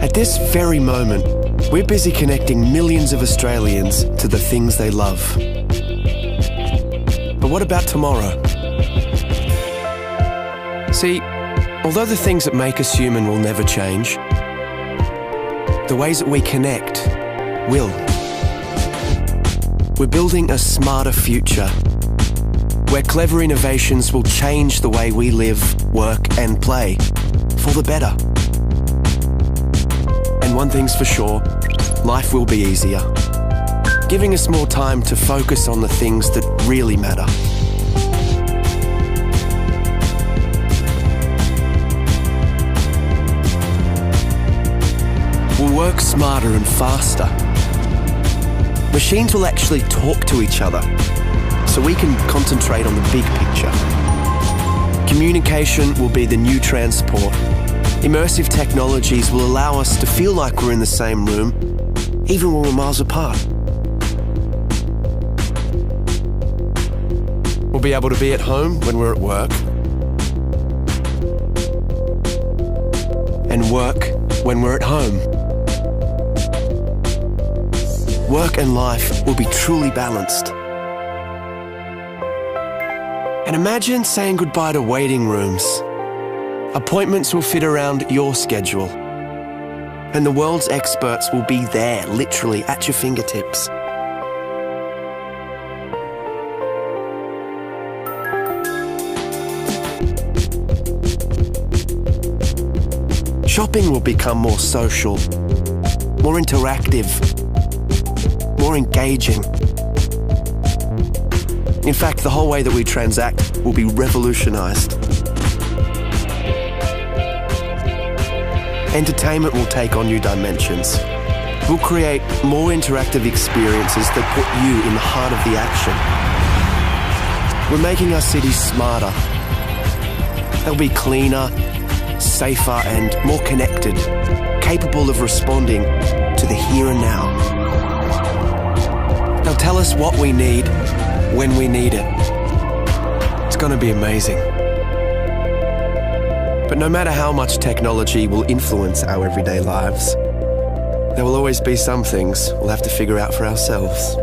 At this very moment, we're busy connecting millions of Australians to the things they love. But what about tomorrow? See, although the things that make us human will never change, the ways that we connect will. We're building a smarter future where clever innovations will change the way we live, work and play for the better. And one thing's for sure, life will be easier, giving us more time to focus on the things that really matter. We'll work smarter and faster. Machines will actually talk to each other, so we can concentrate on the big picture. Communication will be the new transport. Immersive technologies will allow us to feel like we're in the same room, even when we're miles apart. We'll be able to be at home when we're at work, and work when we're at home. Work and life will be truly balanced. And imagine saying goodbye to waiting rooms. Appointments will fit around your schedule, and the world's experts will be there, literally at your fingertips. Shopping will become more social, more interactive, more engaging. In fact, the whole way that we transact will be revolutionized. Entertainment will take on new dimensions. We'll create more interactive experiences that put you in the heart of the action. We're making our cities smarter. They'll be cleaner, safer, and more connected, capable of responding to the here and now. They'll tell us what we need when we need it. It's going to be amazing. But no matter how much technology will influence our everyday lives, there will always be some things we'll have to figure out for ourselves.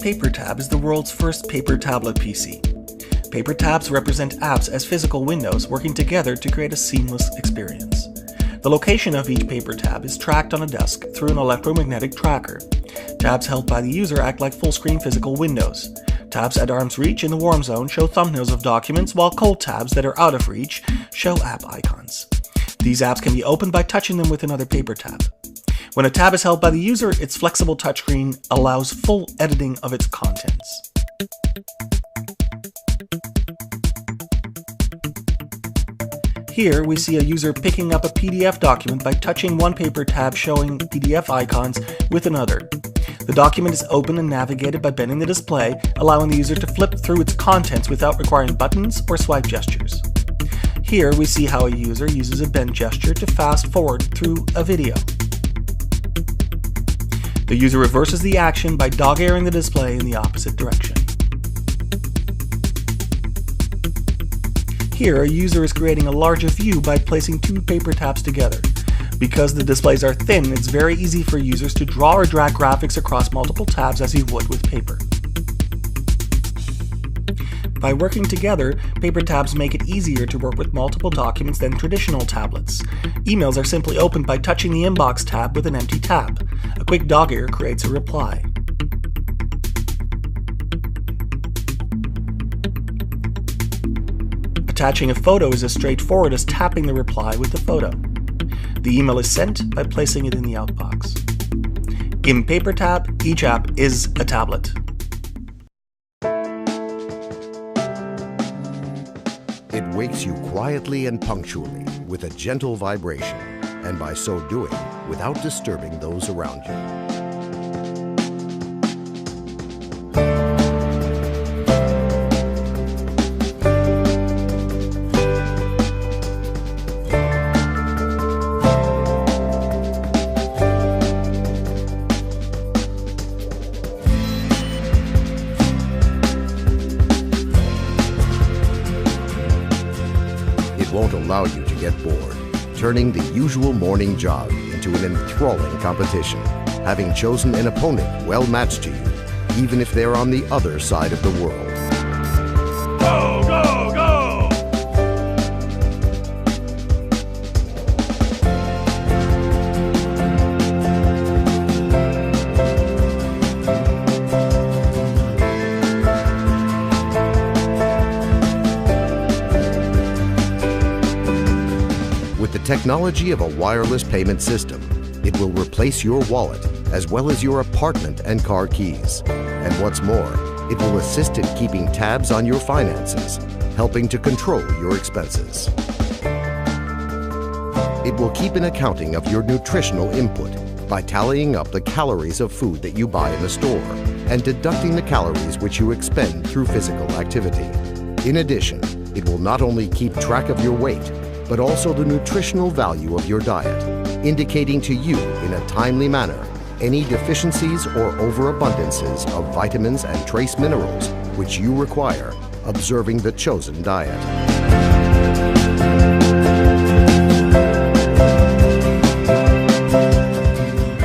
PaperTab is the world's first paper tablet PC. Paper tabs represent apps as physical windows working together to create a seamless experience. The location of each paper tab is tracked on a desk through an electromagnetic tracker. Tabs held by the user act like full-screen physical windows. Tabs at arm's reach in the warm zone show thumbnails of documents, while cold tabs that are out of reach show app icons. These apps can be opened by touching them with another paper tab. When a tab is held by the user, its flexible touchscreen allows full editing of its contents. Here we see a user picking up a PDF document by touching one paper tab showing PDF icons with another. The document is opened and navigated by bending the display, allowing the user to flip through its contents without requiring buttons or swipe gestures. Here we see how a user uses a bend gesture to fast forward through a video. The user reverses the action by dog-earing the display in the opposite direction. Here, a user is creating a larger view by placing two paper tabs together. Because the displays are thin, it's very easy for users to draw or drag graphics across multiple tabs as you would with paper. By working together, paper tabs make it easier to work with multiple documents than traditional tablets. Emails are simply opened by touching the inbox tab with an empty tab. A quick dog-ear creates a reply. Attaching a photo is as straightforward as tapping the reply with the photo. The email is sent by placing it in the outbox. In PaperTab, each app is a tablet. It wakes you quietly and punctually with a gentle vibration, and by so doing, without disturbing those around you. won't allow you to get bored, turning the usual morning jog into an enthralling competition, having chosen an opponent well matched to you, even if they're on the other side of the world. Go, go, go! With the technology of a wireless payment system, it will replace your wallet as well as your apartment and car keys. And what's more, it will assist in keeping tabs on your finances, helping to control your expenses. It will keep an accounting of your nutritional input by tallying up the calories of food that you buy in the store and deducting the calories which you expend through physical activity. In addition, it will not only keep track of your weight, but also the nutritional value of your diet, indicating to you in a timely manner any deficiencies or overabundances of vitamins and trace minerals which you require, observing the chosen diet.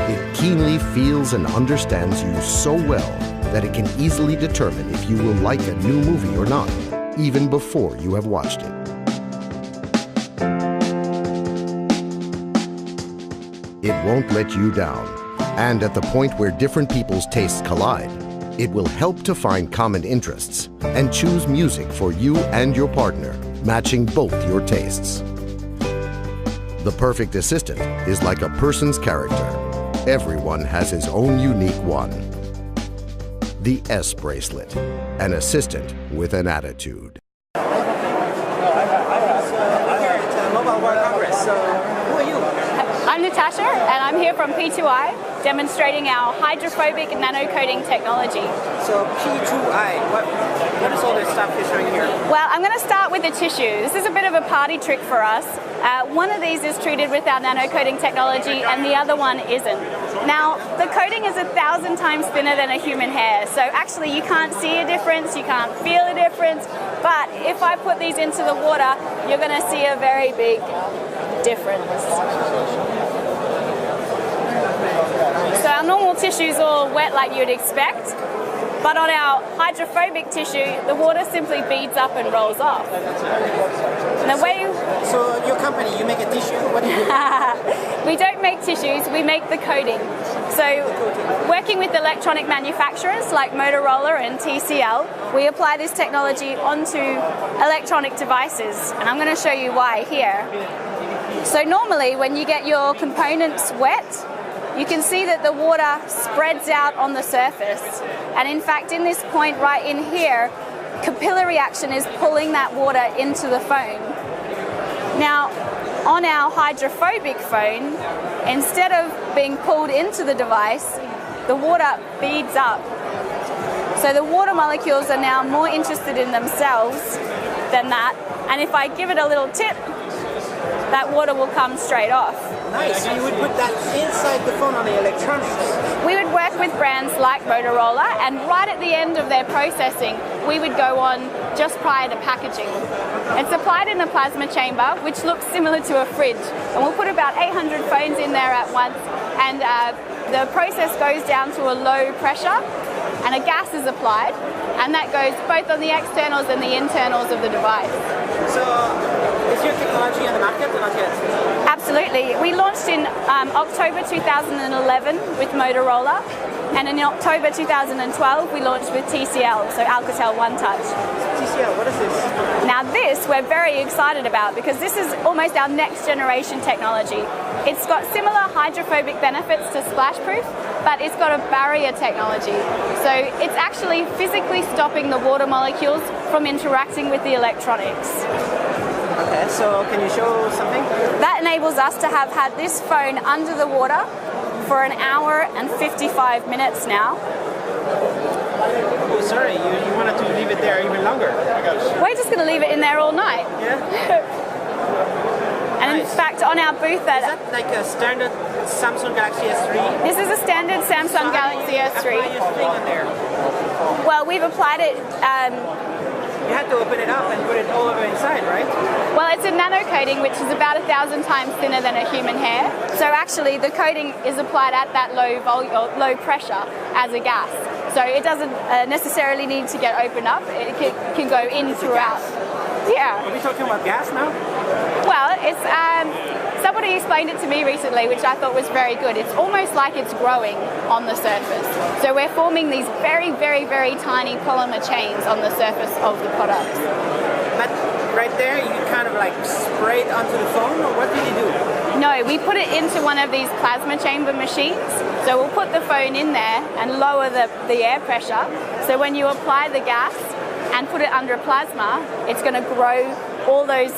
It keenly feels and understands you so well that it can easily determine if you will like a new movie or not, even before you have watched it. It won't let you down. And at the point where different people's tastes collide, it will help to find common interests and choose music for you and your partner, matching both your tastes. The perfect assistant is like a person's character. Everyone has his own unique one. The S bracelet, an assistant with an attitude. I'm Natasha, and I'm here from P2I, demonstrating our hydrophobic nanocoating technology. So P2I, what is all this stuff you're showing here? Well, I'm going to start with the tissue. This is a bit of a party trick for us. One of these is treated with our nanocoating technology, and the other one isn't. Now, the coating is 1,000 times thinner than a human hair, so actually you can't see a difference, you can't feel a difference, but if I put these into the water, you're going to see a very big difference. So our normal tissue is all wet like you'd expect, but on our hydrophobic tissue, the water simply beads up and rolls off. And the way So your company, you make a tissue? What do you do? we don't make tissues, we make the coating. So working with electronic manufacturers like Motorola and TCL, we apply this technology onto electronic devices, and I'm going to show you why here. So normally when you get your components wet, you can see that the water spreads out on the surface. And in fact, in this point right in here, capillary action is pulling that water into the phone. Now, on our hydrophobic phone, instead of being pulled into the device, the water beads up. So the water molecules are now more interested in themselves than that. And if I give it a little tip, that water will come straight off. Nice, so you would put that inside the phone on the electronics. We would work with brands like Motorola, and right at the end of their processing, we would go on just prior to packaging. It's applied in a plasma chamber, which looks similar to a fridge. And we'll put about 800 phones in there at once, and the process goes down to a low pressure, and a gas is applied, and that goes both on the externals and the internals of the device. So, is your technology on the market or not yet? Absolutely. We launched in October 2011 with Motorola, and in October 2012 we launched with TCL, so Alcatel One Touch. TCL, what is this? Now this we're very excited about because this is almost our next generation technology. It's got similar hydrophobic benefits to splashproof, but it's got a barrier technology. So it's actually physically stopping the water molecules from interacting with the electronics. Okay, so can you show something? That enables us to have had this phone under the water for 1 hour and 55 minutes now. Oh, sorry, you wanted to leave it there even longer. We're just going to leave it in there all night. Yeah? And in Nice. fact, on our booth Is that like a standard Samsung Galaxy S3? this is a standard Samsung Galaxy Apply S3. your thing on there. Well, we've applied it, You had to open it up and put it all over inside, right? well, Well, it's a nano coating, which is about 1,000 times thinner than a human hair. So actually, the coating is applied at that low pressure as a gas. So it doesn't necessarily need to get opened up. It can go in throughout. Yeah. Are we talking about gas now? Well, it's somebody explained it to me recently, which I thought was very good. It's almost like it's growing on the surface. So we're forming these very, very, very tiny polymer chains on the surface of the products. But right there, you kind of like spray it onto the phone, or what do you do? No, we put it into one of these plasma chamber machines. So we'll put the phone in there and lower the air pressure. So when you apply the gas and put it under plasma, it's going to grow all those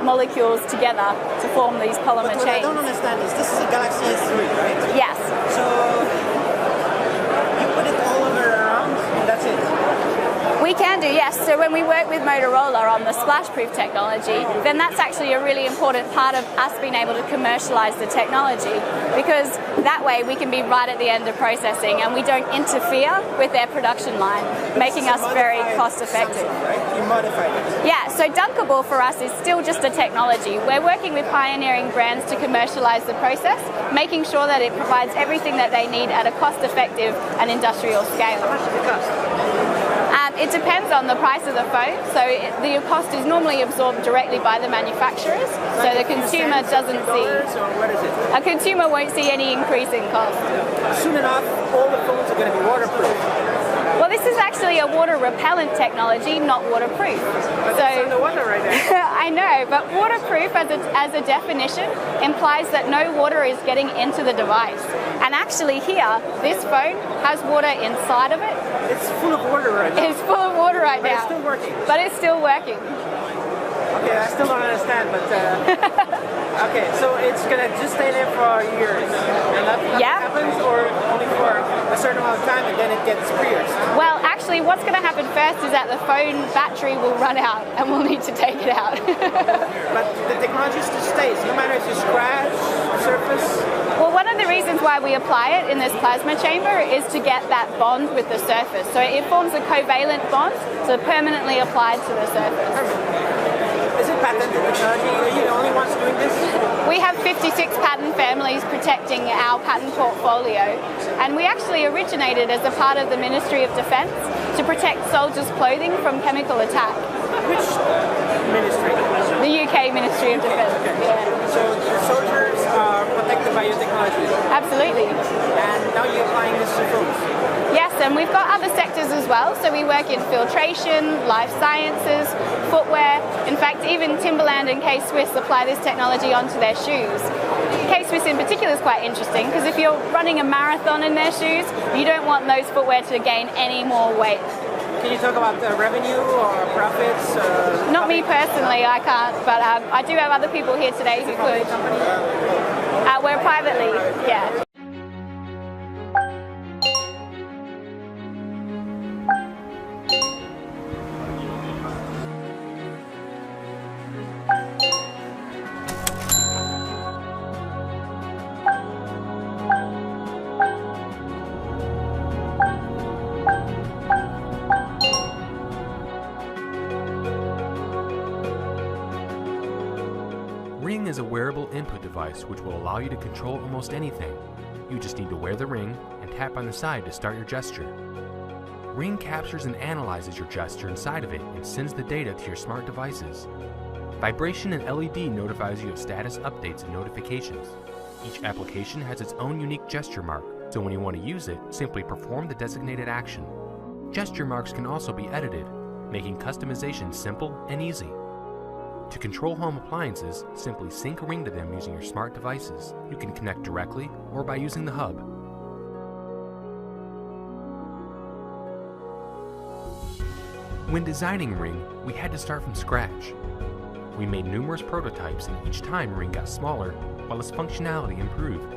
molecules together to form these polymer What chains. I don't understand is, this is a Galaxy S3, right? Yes. So you put it all over around, and that's it? We can do, yes. So when we work with Motorola on the splash-proof technology, then that's actually a really important part of us being able to commercialize the technology, because that way we can be right at the end of processing and we don't interfere with their production line, making us very cost-effective. Right? You modified it. Yeah, so Dunkable for us is still just a technology. We're working with pioneering brands to commercialize the process, making sure that it provides everything that they need at a cost-effective and industrial scale. How much does it cost? It depends on the price of the phone. So the cost is normally absorbed directly by the manufacturers, so the consumer doesn't see. Or what is it? A consumer won't see any increase in cost. Soon enough, all the phones are going to be waterproof. Well, this is actually a water repellent technology, not waterproof. But it's underwater right now. I know, but waterproof as a definition implies that no water is getting into the device. And actually here, this phone has water inside of it. It's full of water right now. It's full of water right But now. it's still working. But it's still working. Okay, I still don't understand, but okay, so it's gonna just stay there for years, and nothing happens, or only for a certain amount of time, and then it gets pierced. Well, actually, what's going to happen first is that the phone battery will run out, and we'll need to take it out. But the technology still stays, no matter if you scratch the surface. Well, one of the reasons why we apply it in this plasma chamber is to get that bond with the surface. So it forms a covalent bond, so permanently applied to the surface. Is it patented technology? Are you the only ones doing this? We have 56 patent families protecting our patent portfolio, and we actually originated as a part of the Ministry of Defence to protect soldiers' clothing from chemical attack. Which ministry? The UK Ministry of Defence. Okay. Yeah. So soldiers are protected by your technology? Absolutely. And now you're applying this to phones? Yes, and we've got other sectors as well. So we work in filtration, life sciences, footwear. In fact, even Timberland and K-Swiss apply this technology onto their shoes. K-Swiss in particular is quite interesting because if you're running a marathon in their shoes, you don't want those footwear to gain any more weight. Can you talk about revenue or profits? Not me personally, I can't, but I do have other people here today who could. We're privately, yeah. Ring is a wearable input device which will allow you to control almost anything. You just need to wear the ring and tap on the side to start your gesture. Ring captures and analyzes your gesture inside of it and sends the data to your smart devices. Vibration and LED notifies you of status updates and notifications. Each application has its own unique gesture mark, so when you want to use it, simply perform the designated action. Gesture marks can also be edited, making customization simple and easy. To control home appliances, simply sync a ring to them using your smart devices. You can connect directly or by using the hub. When designing Ring, we had to start from scratch. We made numerous prototypes, and each time Ring got smaller, while its functionality improved.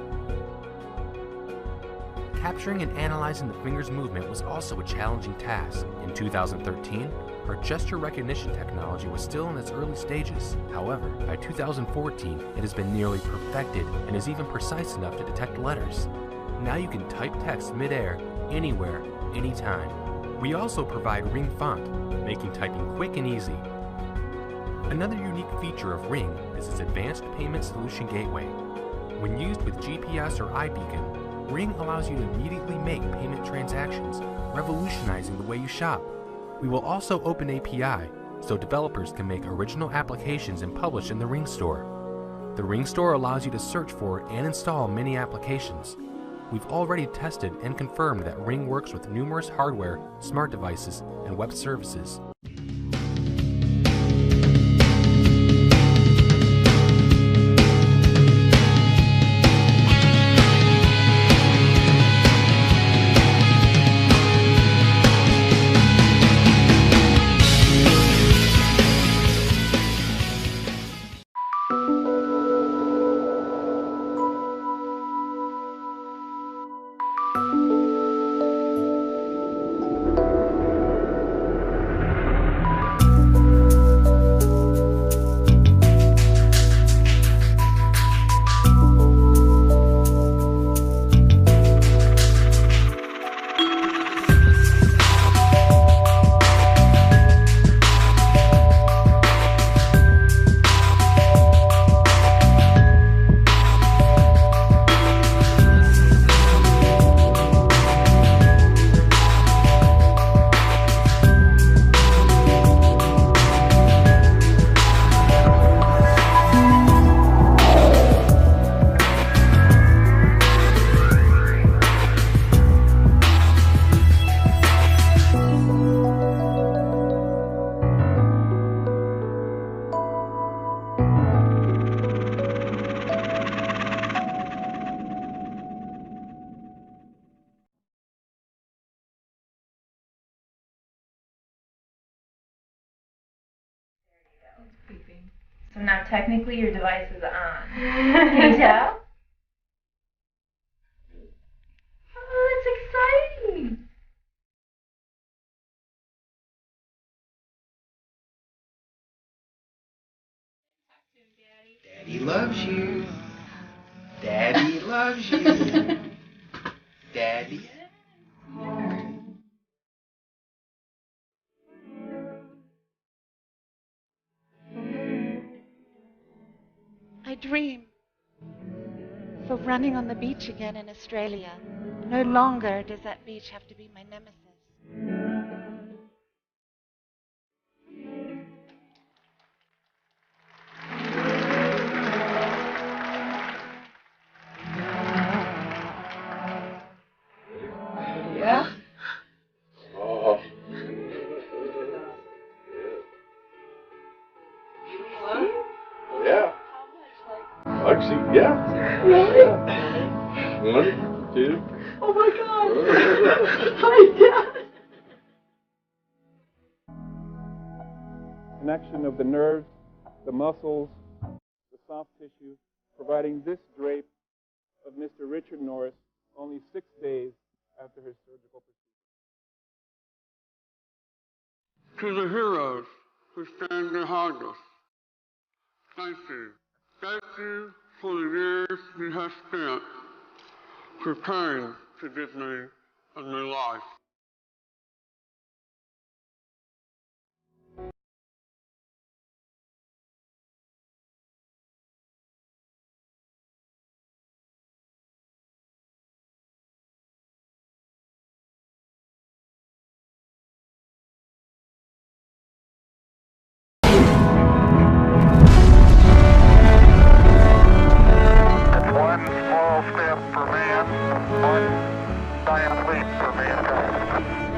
Capturing and analyzing the finger's movement was also a challenging task. In 2013, our gesture recognition technology was still in its early stages. However, by 2014, it has been nearly perfected and is even precise enough to detect letters. Now you can type text mid-air, anywhere, anytime. We also provide Ring font, making typing quick and easy. Another unique feature of Ring is its advanced payment solution gateway. When used with GPS or iBeacon, Ring allows you to immediately make payment transactions, revolutionizing the way you shop. We will also open API, so developers can make original applications and publish in the Ring Store. The Ring Store allows you to search for and install many applications. We've already tested and confirmed that Ring works with numerous hardware, smart devices, and web services. So now technically your device is on. Can you tell? Oh, that's exciting! Daddy loves you. Daddy loves you. Daddy. I dream of running on the beach again in Australia. No longer does that beach have to be my nemesis. Yeah? Oh. Yeah. Actually, yeah. Really? Yeah. 1, 2. Oh my God! Hi, Dad! Connection of the nerves, the muscles, the soft tissue, providing this drape of Mr. Richard Norris only 6 days after his surgical procedure. To the heroes who stand behind us, thank you. Thank you for the years you have spent preparing to give me a new life. One small step for man, one giant leap for mankind.